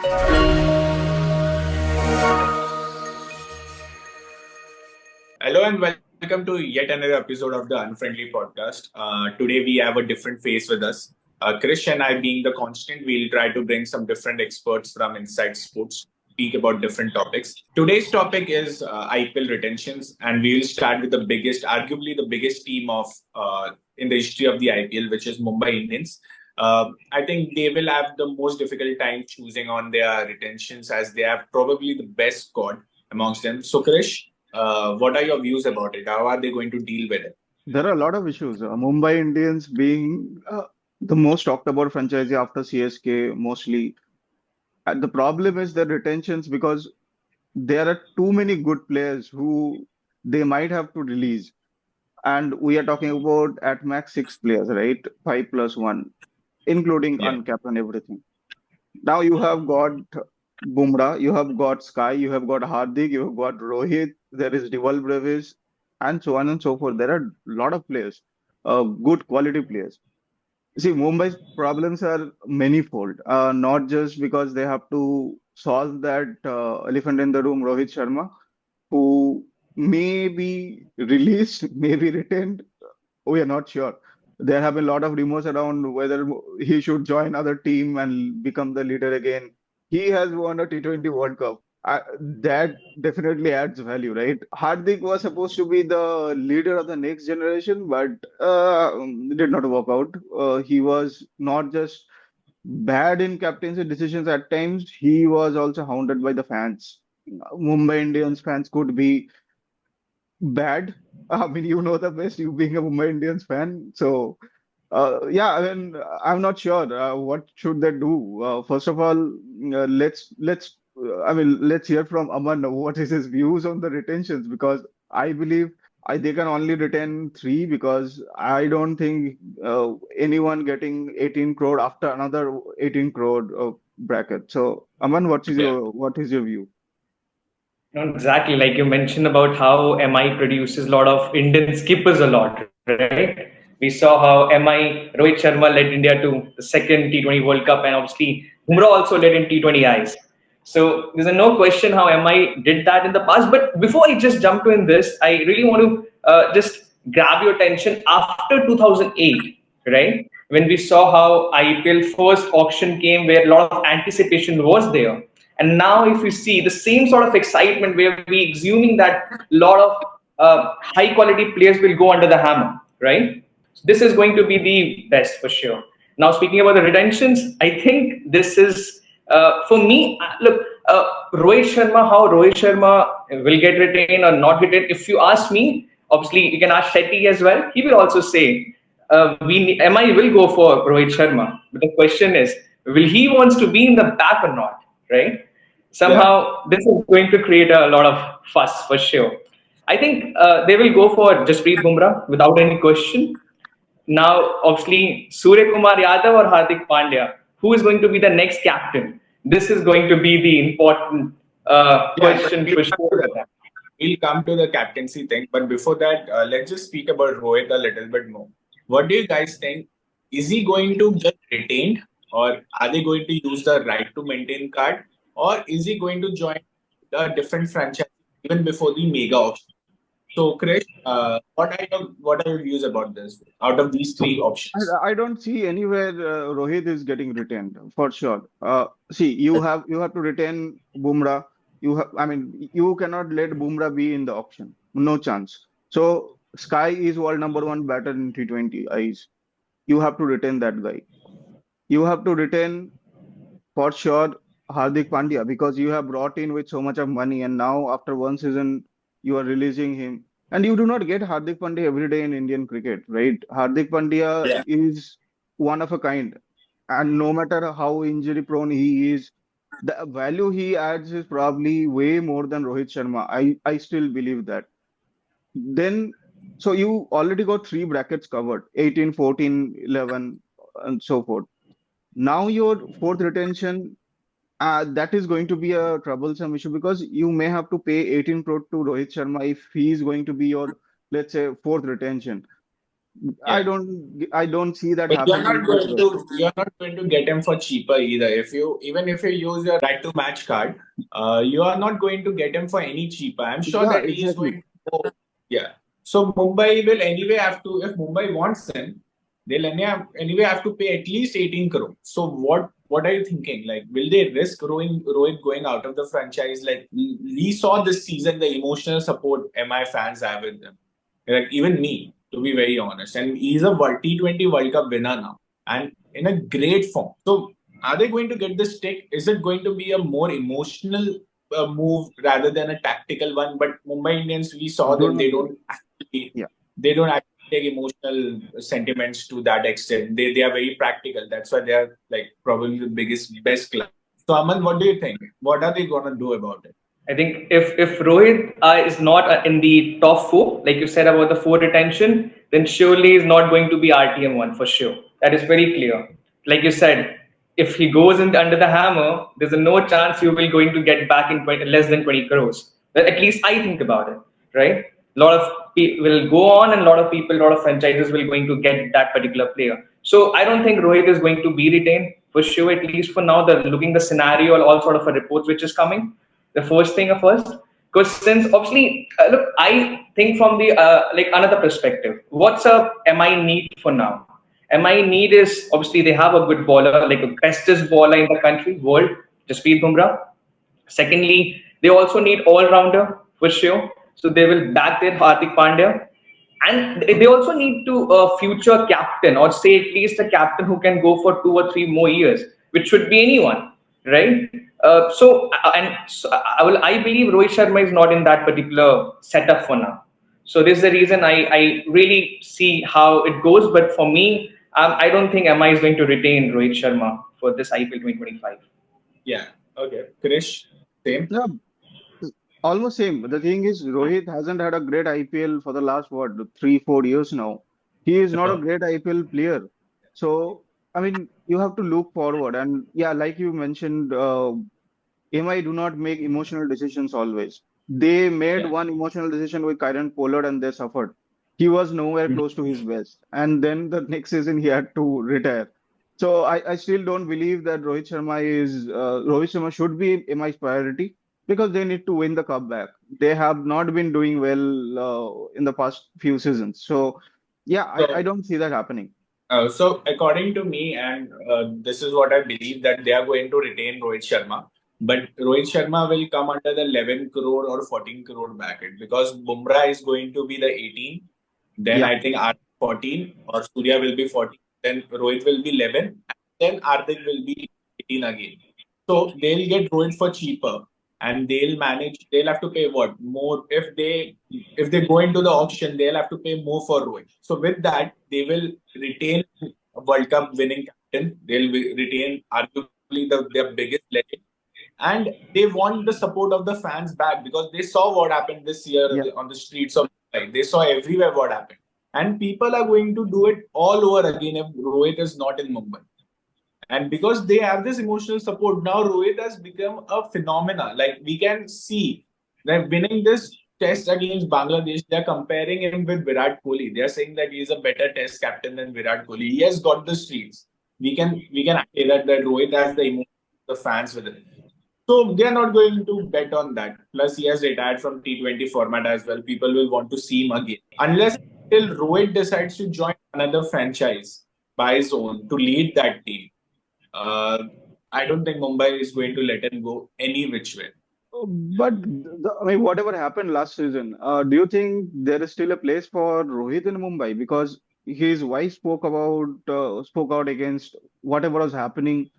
Hello and welcome to yet another episode of the Unfriendly Podcast. Today we have a different face with us. Krish and I, being the constant, we'll try to bring some different experts from Inside Sports, speak about different topics. Today's topic is IPL retentions, and we will start with the biggest, arguably the biggest team of in the history of the IPL, which is Mumbai Indians. I think they will have the most difficult time choosing on their retentions as they have probably the best squad amongst them. So, Krish, what are your views about it? How are they going to deal with it? There are a lot of issues. Mumbai Indians being the most talked about franchise after CSK, mostly. And the problem is the retentions because there are too many good players who they might have to release. And we are talking about at max six players, right? Five plus one, including Yeah. uncapped and everything. Now you have got Bumrah, you have got Sky, you have got Hardik, you have got Rohit, there is Deval Brevis, and so on and so forth. There are a lot of players, good quality players. See, Mumbai's problems are manifold, not just because they have to solve that elephant in the room, Rohit Sharma, who may be released, may be retained. We are not sure. There have been a lot of rumors around whether he should join other team and become the leader again. He has won a T20 World Cup. That definitely adds value, right? Hardik was supposed to be the leader of the next generation, but it did not work out. He was not just bad in captaincy decisions at times, he was also hounded by the fans. Mumbai Indians fans could be bad. I mean, you know the best, you being a Mumbai Indians fan. So, yeah, I mean, I'm not sure. What should they do? First of all, I mean, let's hear from Aman. What is his views on the retentions? Because I believe they can only retain three because I don't think anyone getting 18 crore after another 18 crore bracket. So, Aman, Yeah. what is your view? Not exactly like you mentioned about how MI produces a lot of Indian skippers a lot, right? We saw how MI Rohit Sharma led India to the second T20 World Cup, and obviously Bumrah also led in T20Is. So there's a no question how MI did that in the past. But before I just jump to in this, I really want to just grab your attention after 2008, right? When we saw how IPL first auction came, where a lot of anticipation was there, and now if you see the same sort of excitement, where we assuming that a lot of high quality players will go under the hammer, right? So this is going to be the best for sure. Now speaking about the retentions, I think this is for me. Look, Rohit Sharma, how Rohit Sharma will get retained or not retained. If you ask me, obviously you can ask Shetty as well. He will also say MI will go for Rohit Sharma. But the question is, will he wants to be in the back or not? Right? Yeah. Somehow this is going to create a lot of fuss for sure. I think they will go for Jasprit Bumrah without any question. Now, obviously, Surya Kumar Yadav or Hardik Pandya, who is going to be the next captain? This is going to be the important Yeah, but question for sure. we'll come to the captaincy thing. But before that, let's just speak about Rohit a little bit more. What do you guys think? Is he going to get retained, or are they going to use the right to maintain card, or is he going to join a different franchise even before the mega auction? So, Krish, what are your views about this? Out of these three options, I don't see anywhere Rohit is getting retained for sure. See, you have to retain Bumrah. I mean, you cannot let Bumrah be in the auction. No chance. So Sky is world number one batter in T20 eyes. You have to retain that guy. You have to retain for sure Hardik Pandya because you have brought in with so much of money, and now after one season you are releasing him. And you do not get Hardik Pandya every day in Indian cricket, right? Hardik Pandya yeah, is one of a kind, and no matter how injury prone he is, the value he adds is probably way more than Rohit Sharma. I still believe that. Then, so you already got three brackets covered, 18, 14, 11, and so forth. Now your fourth retention that is going to be a troublesome issue because you may have to pay 18 crore to Rohit Sharma if he is going to be your, let's say, fourth retention. I Yeah. don't see that But happening in this way. you're not going to get him for cheaper either. If you even if you use your right to match card, you are not going to get him for any cheaper. I'm sure Yeah, that he is exactly. going to go. Yeah. So Mumbai will anyway have to, if Mumbai wants him, they'll anyway have to pay at least 18 crore. So what are you thinking? Like, will they risk Rohit going out of the franchise? Like we saw this season the emotional support MI fans have with them. Like even me, to be very honest. And he's a T20 World Cup winner now and in a great form. So are they going to get the stick? Is it going to be a more emotional move rather than a tactical one? But Mumbai Indians, we saw Do them. not believe. Yeah. They don't actually take emotional sentiments to that extent. They are very practical. That's why they are like probably the best club. So Aman, what do you think? What are they gonna do about it? I think if Rohit is not in the top four, like you said about the four retention, then surely he's not going to be RTM one for sure. That is very clear. Like you said, if he goes in under the hammer, there's a no chance you will going to get back in 20, less than 20 crores. Well, at least I think about it, right? A lot of people will go on, and a lot of people, a lot of franchises will going to get that particular player. So I don't think Rohit is going to be retained for sure. At least for now, the looking the scenario, all sort of a reports which is coming the first thing first, because since obviously look, I think from the like another perspective, what's a mi need for now? Mi need is obviously they have a good bowler, like a bestest bowler in the country world, Jasprit Bumrah. Secondly, they also need all-rounder for sure. So they will back their Hardik Pandya. And they also need to future captain, or say at least a captain who can go for 2 or 3 more years, which should be anyone, right? I believe Rohit Sharma is not in that particular setup for now. So this is the reason I really see how it goes. But for me, I don't think MI is going to retain Rohit Sharma for this IPL 2025. Yeah. Okay. Krish, same. Yeah, almost same. The thing is, Rohit hasn't had a great IPL for the last what 3 4 years now. He is not a No. great IPL player. So I mean, you have to look forward. And yeah, like you mentioned, MI do not make emotional decisions always. They made Yeah. one emotional decision with Kyron Pollard and they suffered. He was nowhere Mhm. close to his best. And then the next season he had to retire. So I still don't believe that Rohit Sharma should be MI's priority because they need to win the cup back. They have not been doing well in the past few seasons. So yeah, I So don't see that happening. So according to me, and this is what I believe that they are going to retain Rohit Sharma, but Rohit Sharma will come under the 11 crore or 14 crore bracket because Bumrah is going to be the 18. Then Yeah, I think R 14 or Surya will be 14. Then Rohit will be 11. And then Ardik will be 18 again. So they'll get Rohit for cheaper and they'll have to pay what more if they go into the auction, they'll have to pay more for Rohit. So with that, they will retain a World Cup winning captain. Retain arguably their biggest legend. And they want the support of the fans back because they saw what happened this year yeah. on the streets of Mumbai. They saw everywhere what happened. And people are going to do it all over again if Rohit is not in Mumbai. And because they have this emotional support, now Rohit has become a phenomena. Like we can see that winning this test against Bangladesh, they're comparing him with Virat Kohli. They're saying that he's a better test captain than Virat Kohli. He has got the streaks. We can say that Rohit has the emotion of the fans with him. So they are not going to bet on that. Plus, he has retired from T20 format as well. People will want to see him again. Unless till Rohit decides to join another franchise by his own to lead that team, uh, I don't think Mumbai is going to let him go any which way. But I mean, whatever happened last season, do you think there is still a place for Rohit in Mumbai? Because his wife spoke out against whatever was happening.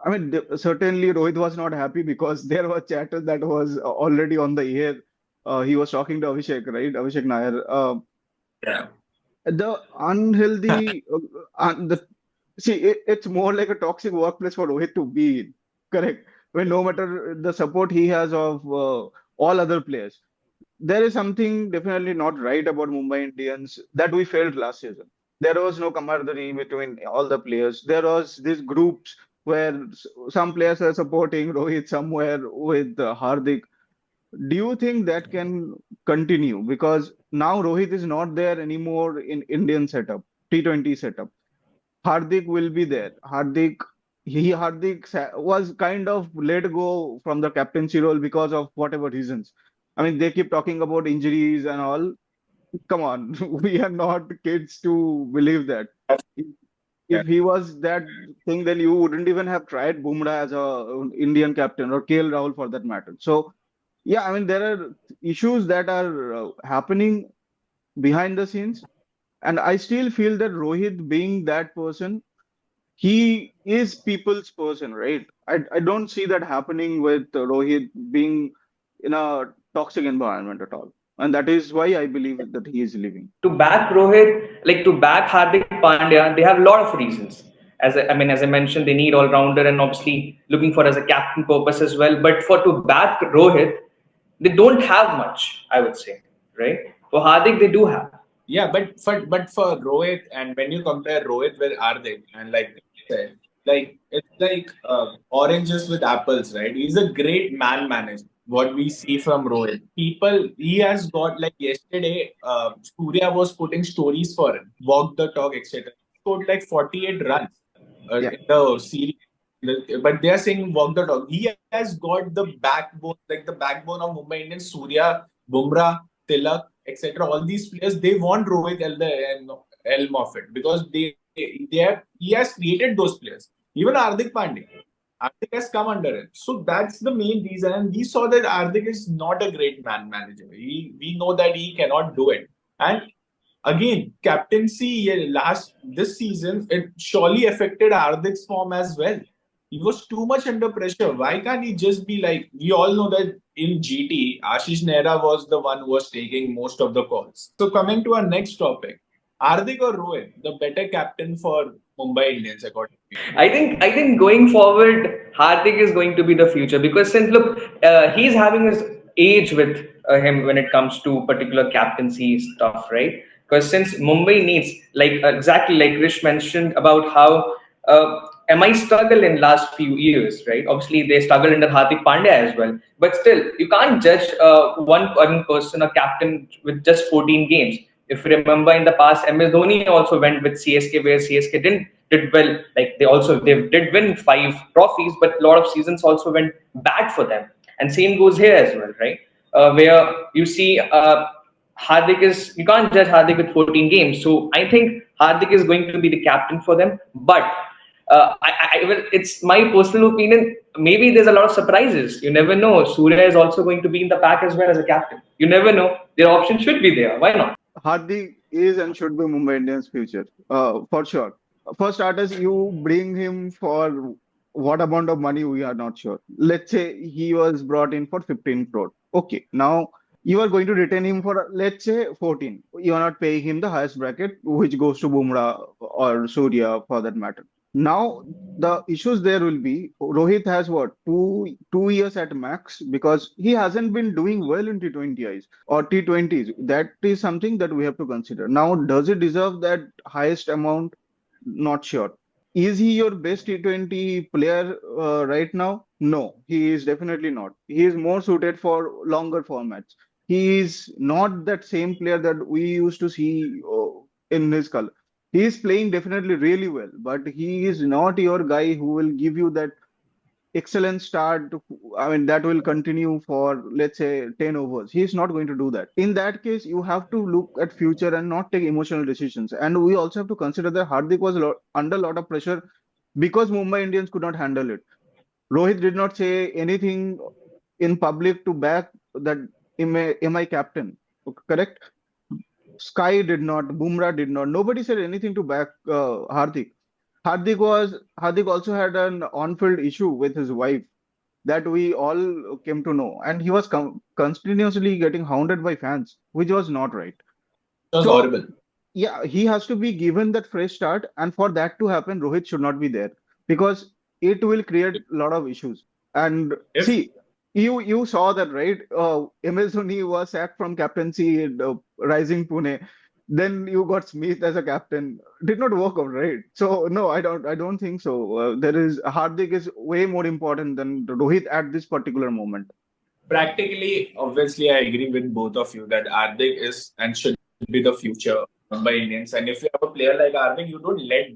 I mean, certainly Rohit was not happy because there was chatter that was already on the air. He was talking to Abhishek, right? Abhishek Nair. Yeah. The unhealthy, the see, it's more like a toxic workplace for Rohit to be in. Correct. When no matter the support he has of all other players, there is something definitely not right about Mumbai Indians that we felt last season. There was no camaraderie between all the players. There was these groups where some players are supporting Rohit somewhere with Hardik. Do you think that can continue? Because now Rohit is not there anymore in Indian setup, T20 setup. Hardik will be there. Hardik was kind of let go from the captaincy role because of whatever reasons. I mean, they keep talking about injuries and all. Come on, we are not kids to believe that. If, Yeah. if he was that thing, then you wouldn't even have tried Bumrah as a Indian captain or KL Rahul for that matter. So yeah, I mean, there are issues that are happening behind the scenes, and I still feel that Rohit being that person, he is people's person, right? I don't see that happening with Rohit being in a toxic environment at all. And that is why I believe that he is leaving. To back Rohit, like to back Hardik Pandya, they have a lot of reasons. As I mentioned, they need all rounder and obviously looking for as a captain purpose as well. But for to back Rohit, they don't have much, I would say, right? For Hardik, they do have. Yeah, but for Rohit, and when you compare Rohit with Hardik, and like you said, like it's like oranges with apples, right? He's a great man manager. What we see from Rohit, he has got like yesterday. Surya was putting stories for him, walk the talk, etc. He scored like 48 runs Yeah. in the series. But they are saying walk the talk. He has got the backbone, like the backbone of Mumbai Indians. Surya, Bumrah, Tilak, etc. All these players, they want Rohit at the helm of it because he has created those players. Even Hardik Pandya, Hardik has come under it. So that's the main reason. And we saw that Hardik is not a great man manager. We know that he cannot do it. And again, captaincy last this season, it surely affected Hardik's form as well. He was too much under pressure. Why can't he just be like, we all know that in GT, Ashish Nehra was the one who was taking most of the calls. So coming to our next topic, Hardik or Rohit, the better captain for Mumbai Indians according to you? I think going forward, Hardik is going to be the future because since look, he's having his age with him when it comes to particular captaincy stuff, right? Because since Mumbai needs like exactly like Rish mentioned about how MI struggle in last few years, right? Obviously they struggle under Hardik Pandya as well, but still you can't judge one person, a captain with just 14 games. If you remember in the past, MS Dhoni also went with CSK where CSK didn't did well. Like they did win 5 trophies, but a lot of seasons also went bad for them. And same goes here as well, right? Where you see Hardik is you can't judge Hardik with 14 games. So I think Hardik is going to be the captain for them. But it's my personal opinion. Maybe there's a lot of surprises. You never know. Surya is also going to be in the pack as well as a captain. You never know. Their option should be there. Why not? Hardik is and should be Mumbai Indians' future, for sure. For starters, you bring him for what amount of money we are not sure. Let's say he was brought in for 15 crore. Okay, now you are going to retain him for let's say 14. You are not paying him the highest bracket, which goes to Bumrah or Surya for that matter. Now the issues there will be Rohit has what 2 years at max because he hasn't been doing well in T20Is or T20s. That is something that we have to consider. Now, does he deserve that highest amount? Not sure. Is he your best T20 player right now? No, he is definitely not. He is more suited for longer formats. He is not that same player that we used to see in his color. He is playing definitely really well, but he is not your guy who will give you that excellent start. I mean, that will continue for, let's say, 10 overs. He's not going to do that. In that case, you have to look at future and not take emotional decisions. And we also have to consider that Hardik was under a lot of pressure because Mumbai Indians could not handle it. Rohit did not say anything in public to back that am I captain? Correct? Sky did not, Bumrah did not. Nobody said anything to back Hardik. Hardik also had an on-field issue with his wife that we all came to know, and he was continuously getting hounded by fans, which was not right. It was So horrible. yeah, he has to be given that fresh start, and for that to happen, Rohit should not be there because it will create a lot of issues. And If see, you saw that, right? MS Dhoni was sacked from captaincy in Rising Pune. Then you got Smith as a captain. Did not work out, right? So no, I don't think so. There is Hardik is way more important than Rohit at this particular moment. Practically, obviously, I agree with both of you that Hardik is and should be the future of Mumbai Indians. And if you have a player like Hardik, you don't let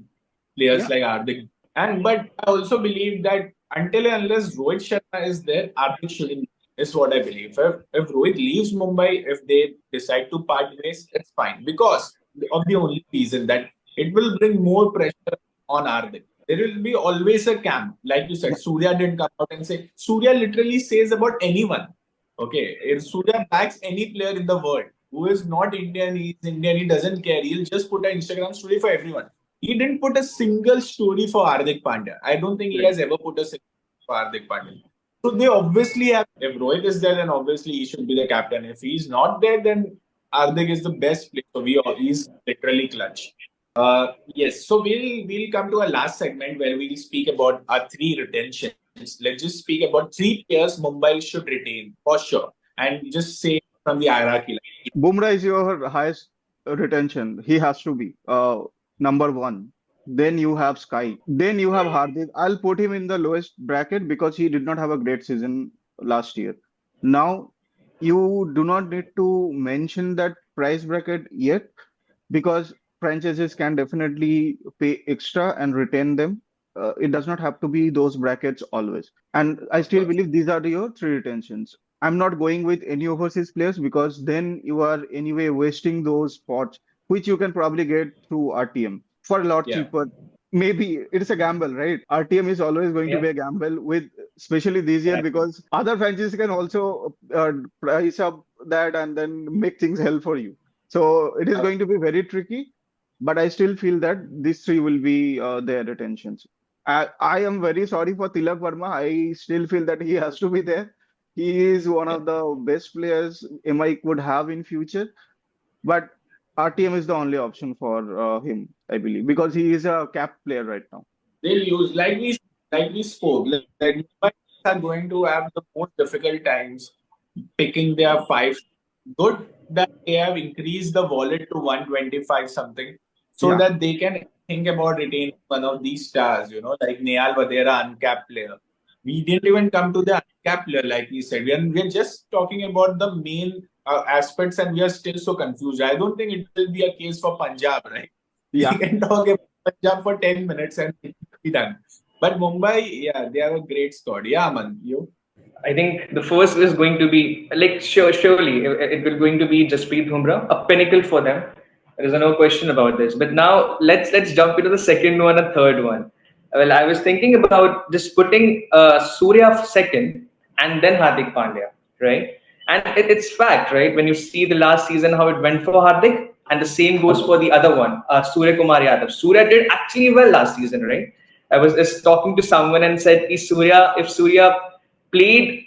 players Yeah. like Hardik. And but I also believe that until and unless Rohit Sharma is there, Hardik shouldn't. Is what I believe. If Rohit leaves Mumbai, if they decide to part ways, it's fine because of the only reason that it will bring more pressure on Hardik. There will be always a camp. Like you said, Surya didn't come out and say, Surya literally says about anyone. Okay, if Surya backs any player in the world who is not Indian, he's Indian, he doesn't care. He'll just put an Instagram story for everyone. He didn't put a single story for Hardik Pandya. I don't think he has ever put a single story for Hardik Pandya. So they obviously have. If Rohit is there, then obviously he should be the captain. If he's not there, then Hardik is the best player. So he's literally clutch. Yes, so we'll come to a last segment where we'll speak about our three retentions. Let's just speak about three players Mumbai should retain for sure, and just say from the hierarchy. Bumrah is your highest retention. He has to be number one. Then you have Sky. Then you have Hardik. I'll put him in the lowest bracket because he did not have a great season last year. Now, you do not need to mention that price bracket yet because franchises can definitely pay extra and retain them. It does not have to be those brackets always. And I still believe these are your three retentions. I'm not going with any overseas players because then you are anyway wasting those spots, which you can probably get through RTM for a lot Yeah. cheaper. Maybe it's a gamble, right? RTM is always going to Yeah. be a gamble with, especially this year, because other franchises can also price up that and then make things hell for you. So it is going to be very tricky, but I still feel that these three will be their retentions. I am very sorry for Tilak Verma. I still feel that he has to be there. He is one of the best players MI could have in future, but RTM is the only option for him, I believe, because he is a cap player right now. They'll use like we spoke. Like Mumbai are going to have the most difficult times picking their five. Good that they have increased the wallet to 125 something so Yeah, that they can think about retaining one of these stars, like Nehal Vadera, uncapped player. We didn't even come to the uncapped player, like we said. We're just talking about the main aspects and we are still so confused. I don't think it will be a case for Punjab, right? We yeah. can talk about Punjab for 10 minutes and it will be done. But Mumbai, yeah, they have a great squad. Yeah, man, you? I think the first is going to be like surely it will going to be Jasprit Bumrah, a pinnacle for them. There is no question about this. But now let's jump into the second one, a third one. Well, I was thinking about just putting Surya second and then Hardik Pandya, right? And it's fact, right? When you see the last season how it went for Hardik, and the same goes for the other one, Surya Kumar Yadav. Surya did actually well last season, right? I was just talking to someone and said, if Surya played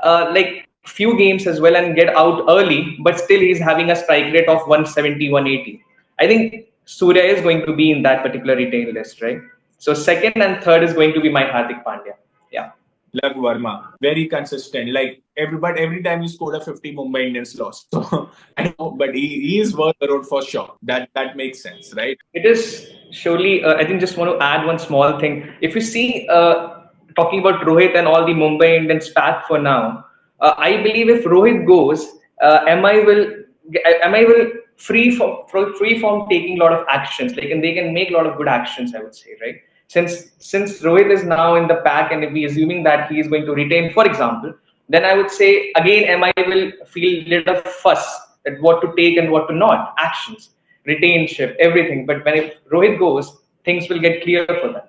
like few games as well and get out early, but still he's having a strike rate of 170, 180. I think Surya is going to be in that particular retail list, right? So second and third is going to be my Hardik Pandya. Yeah. Lag Verma, very consistent. Like every time he scored a 50, Mumbai Indians lost. So I know, but he is worth the road for sure. That makes sense, right? It is surely. I think just want to add one small thing. If you see, talking about Rohit and all the Mumbai Indians pack for now, I believe if Rohit goes, MI will free from taking a lot of actions. Like, and they can make a lot of good actions, I would say, right? Since Rohit is now in the pack, and if we assuming that he is going to retain, for example, then I would say again MI will feel little fuss at what to take and what to not actions, retainship, everything. But when if Rohit goes, things will get clear for them.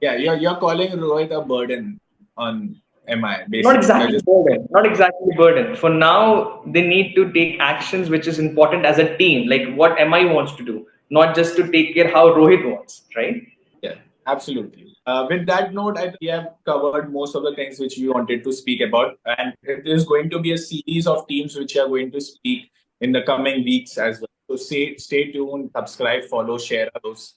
Yeah, you're calling Rohit a burden on MI, Not basically. You're exactly just burden. Not exactly burden. For now, they need to take actions which is important as a team, like what MI wants to do, not just to take care how Rohit wants, right? yeah, absolutely. With that note, I think we have covered most of the things which we wanted to speak about, and it is going to be a series of teams which are going to speak in the coming weeks as well. So stay tuned, subscribe, follow, share those.